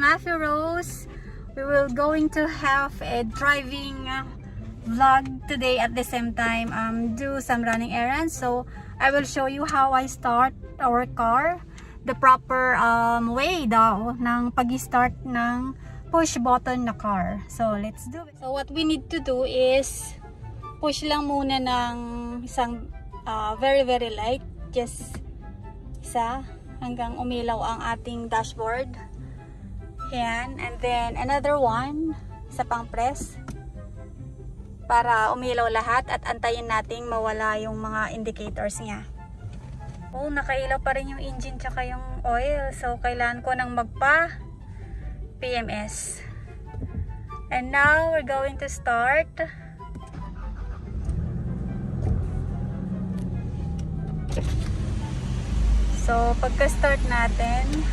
Happy Rose. We will going to have a driving vlog today at the same time do some running errands. So I will show you how I start our car, the proper way daw ng pag-start ng push button na car. So let's do it. So what we need to do is push lang muna ng isang very light, just isa hanggang umilaw ang ating dashboard. Yan, and then another one, isa pang press para umilaw lahat at antayin nating mawala yung mga indicators niya. Oh, nakailaw pa rin yung engine tsaka yung oil, so kailangan ko nang magpa PMS. And now we're going to start. So pagka-start natin,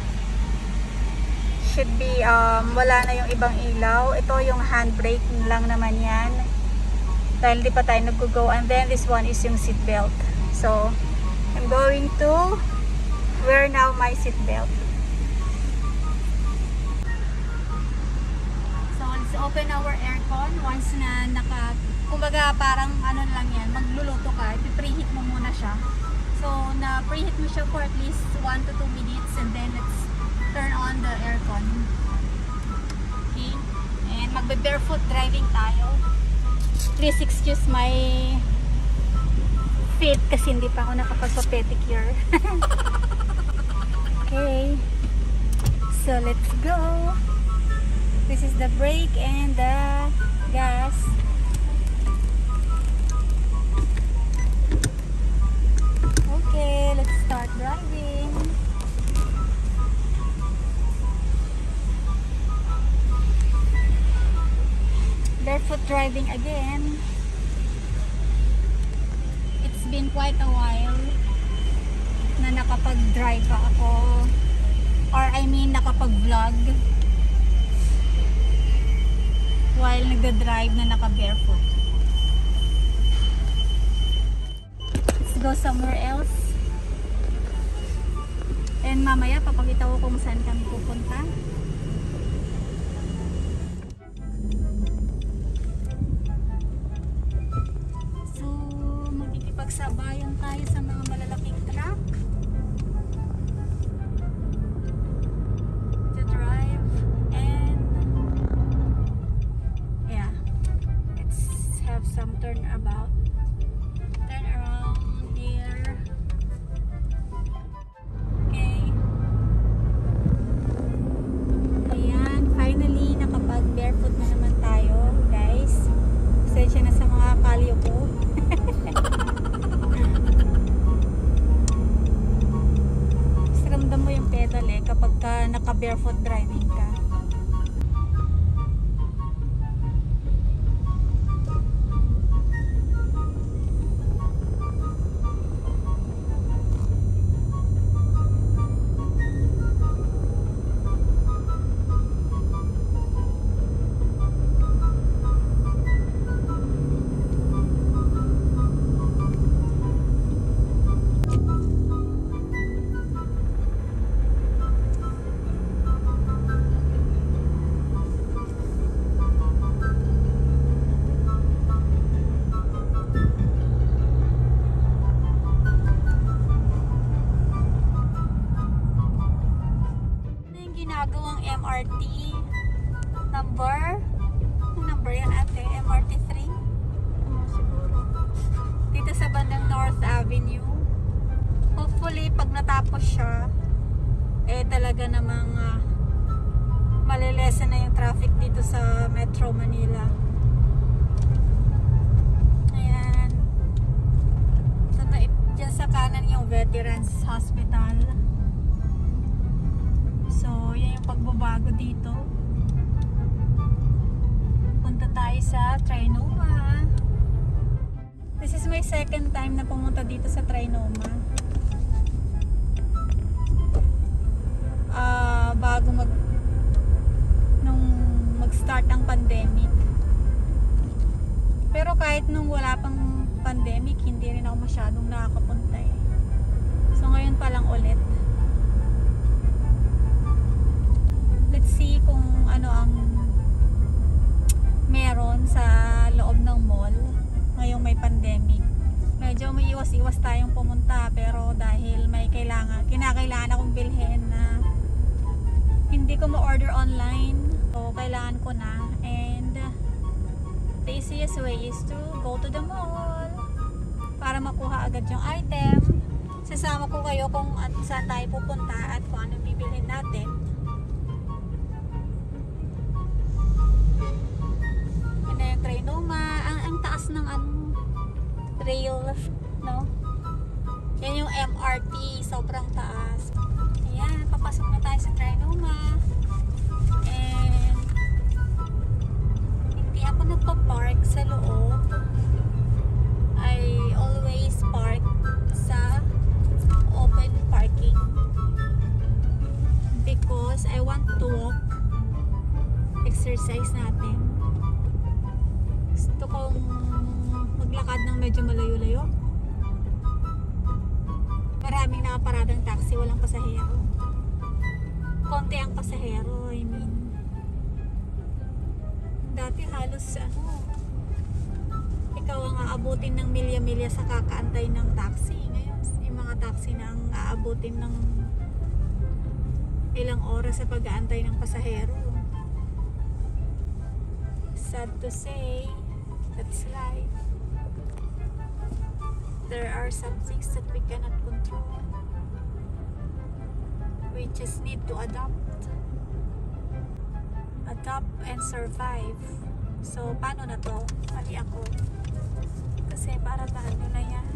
should be wala na yung ibang ilaw. Ito yung handbrake lang naman yan dahil di pa tayo nag-go, and then this one is yung seat belt. So I'm going to wear now my seat belt. So let's open our aircon once na kumbaga parang ano lang yan, magluluto ka, i-preheat mo muna siya. So na preheat mo siya for at least 1 to 2 minutes, and then let's turn on the aircon. Okay, and magbe-barefoot driving tayo. Please excuse my feet kasi hindi pa ako nakapagpa-pedicure. Okay, so let's go. This is the brake and the gas. Okay, let's start driving. Barefoot driving again. It's been quite a while na nakapag-drive ako, or I mean nakapag-vlog while nagda-drive na naka-barefoot. Let's go somewhere else. And mamaya papakita ko kung saan kami pupunta. Pagsabayan tayo sa mga malalaking truck to drive, and yeah, let's have some turn around here. Okay, ayan, finally nakapag barefoot na naman tayo, guys. Pasensya na sa mga kalyo ko. Ramdam mo yung pedal kapag naka-barefoot driving ka. Ginagawang MRT number yan ate, MRT 3 siguro dito sa bandang North Avenue. Hopefully pag natapos siya talaga namang malilesen na yung traffic dito sa Metro Manila. Ayan, so dyan sa kanan yung Veterans Hospital. So, yan yung pagbabago dito. Punta tayo sa Trinoma. This is my second time na pumunta dito sa Trinoma. Bago nung mag-start ang pandemic. Pero kahit nung wala pang pandemic, hindi rin ako masyadong nakakapunta eh. So, ngayon pa lang ulit. Let's see kung iwas-iwas tayong pumunta, pero dahil may kinakailangan akong bilhin na hindi ko ma-order online, so kailangan ko na. And the easiest way is to go to the mall para makuha agad yung item. Sasama ko kayo kung saan tayo pupunta at kung anong bibilhin natin. Yan na yung Trinoma. Ang taas ng rail, no? Yan yung MRT, sobrang taas. Ayan, papasok na tayo sa Trinoma. And hindi ako nagpa-park sa loob. I always park sa open parking because I want to walk, exercise natin. Gusto kong maglakad ng medyo malayo-layo. Maraming nakaparadang taxi, walang pasahero. Konti ang pasahero, I mean. Dati halos ikaw ang aabutin ng milya-milya sa kakaantay ng taxi. Ngayon, yung mga taxi na ang aabutin ng ilang oras sa pag-aantay ng pasahero. Sad to say, that's life. There are some things that we cannot control. We just need to adapt and survive. So, paano na to? Mali ako. Kasi para paano na yan?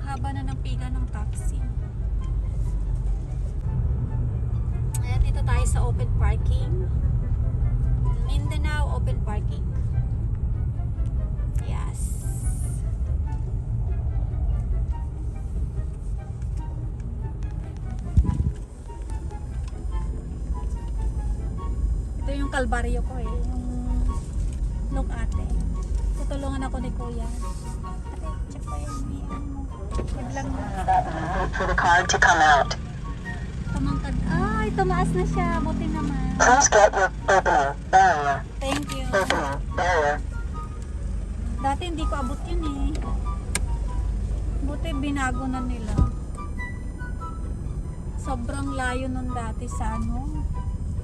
Haba na ng pila ng taxi. Ayan, dito tayo sa open parking. Mindanao open parking. Yes. Ito yung kalbaryo ko yung look ate. Tutulungan ako ni kuya. Ate, check ko yung biglang For the card to come out. tumangkad. Ay, tumaas na siya. Buti naman. Please get your opening barrier. Thank you. Opening barrier. Dati hindi ko abot yun eh. Buti binago na nila. Sobrang layo nun dati sa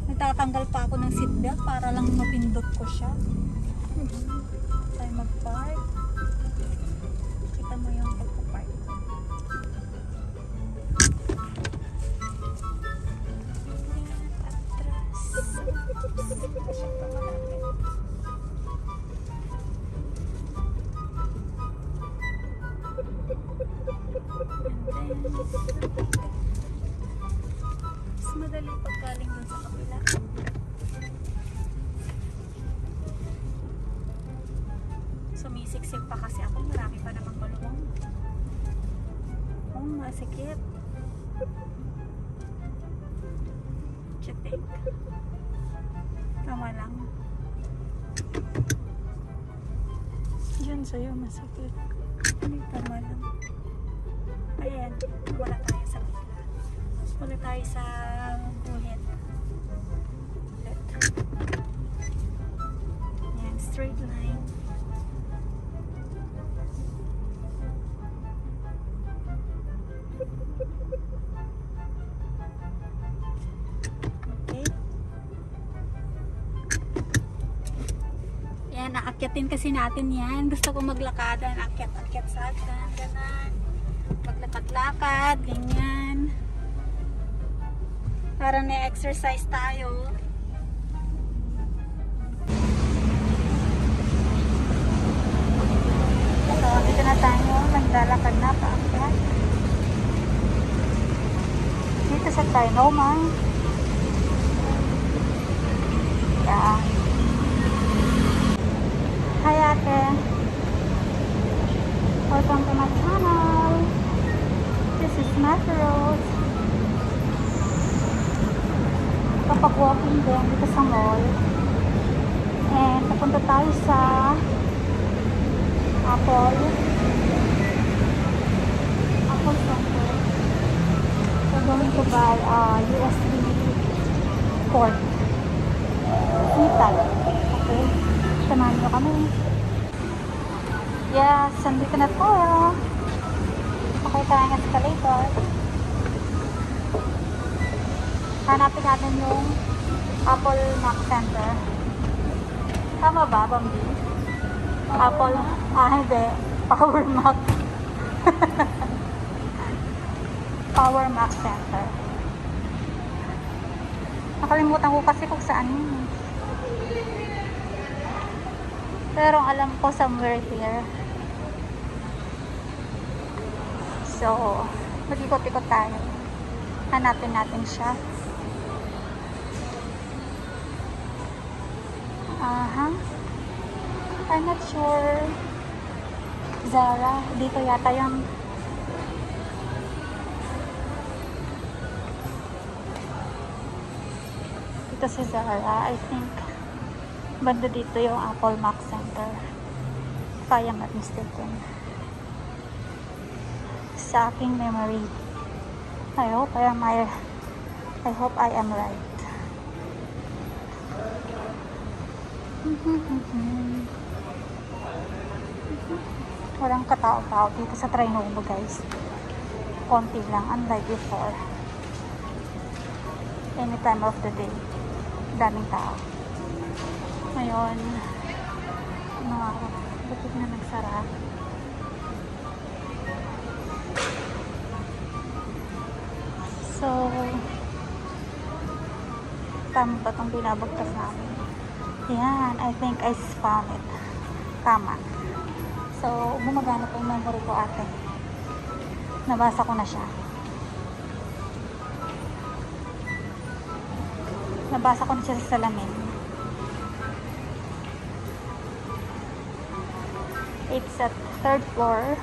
nagtatanggal pa ako ng seatbelt para lang mapindot ko siya. Tayo mag-park. Kita mo yung pagpa-park. Mas madali paggaling dun sa kabila. Sumisiksik pa kasi ako, marami pa namang balong. Oh, masikip. Chitik. Tama lang. Diyan sa'yo, masakit. Hindi, tama lang. Ayan, wala tayo sa bigla. Wala tayo sa guhit. Ayan, straight line. Okay. Ayan, naakyatin kasi natin yan. Gusto ko maglakadan, akyat-akyat sa akin. Ganon. Maglakad-lakad, ganyan. Para na-exercise tayo. So, dito na tayo. Naglalakad na paakyat. Dito sa Trinoma. Yeah. Hi ate. Welcome to my channel. This is Matthew Rose. Kapag walking din dito sa mall. And papunta tayo sa Apple Center. We're going to buy USB port. Metal. Okay. Samahan nyo kami. Yes, nandito na tayo. Okay tayo ng escalator. Hanapin natin yung Apple Mac Center. Tama ba, Bambi? Apple, hindi. Power Mac. Power Mac Center. Nakalimutan ko kasi kung saan yun. Pero alam ko somewhere here. So, mag-ikot-ikot tayo. Hanapin natin siya. I'm not sure. Zara, dito yata yung dito si Zara. I think banda dito yung Apple Mac Center. If I am not mistaken. Sa aking memory. I hope I am right. Walang katao-tao dito sa Trinoma, guys. Konti lang, unlike before. Any time of the day, daming tao. Ngayon, bukod na nagsara. So, tama ba itong binabagtas namin? Yan, I think I found it. Tama. So, gumagana po yung memory ko, ate. Nabasa ko na siya. Nabasa ko na siya sa salamin. It's at 3rd floor.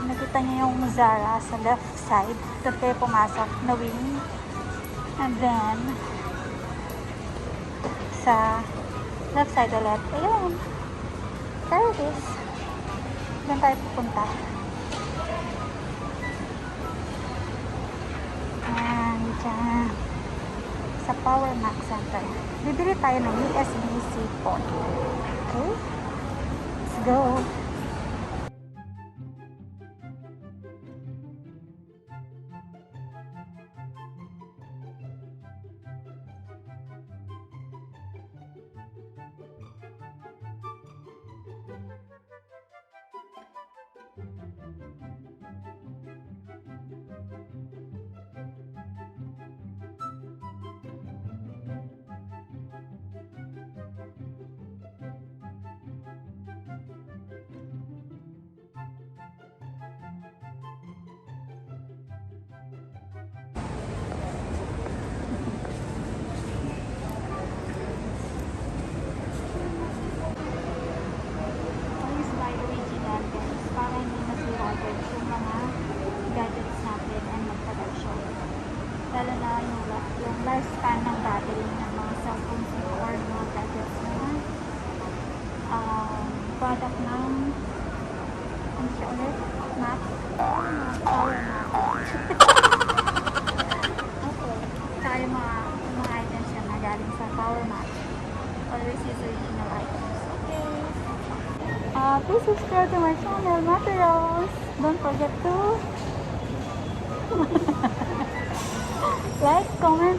Nakita niyo yung Zara sa left side. Doon kayo pumasok na wing. And then, sa left side ulit. Ayun. There it is. Doon tayo pupunta. And dyan. Sa Power Mac Center. Bibili tayo ng USB-C phone. Okay? Let's go. Lalo na yung lifespan ng battery ng mga cellphones or mga gadgets na product ng ano siya ulit? Mac? Power Mac. Okay. Saka yung mga items yan na galing sa Power Mac. Always use original items. Okay. Please subscribe to my channel, Materials. Don't forget to like, comment,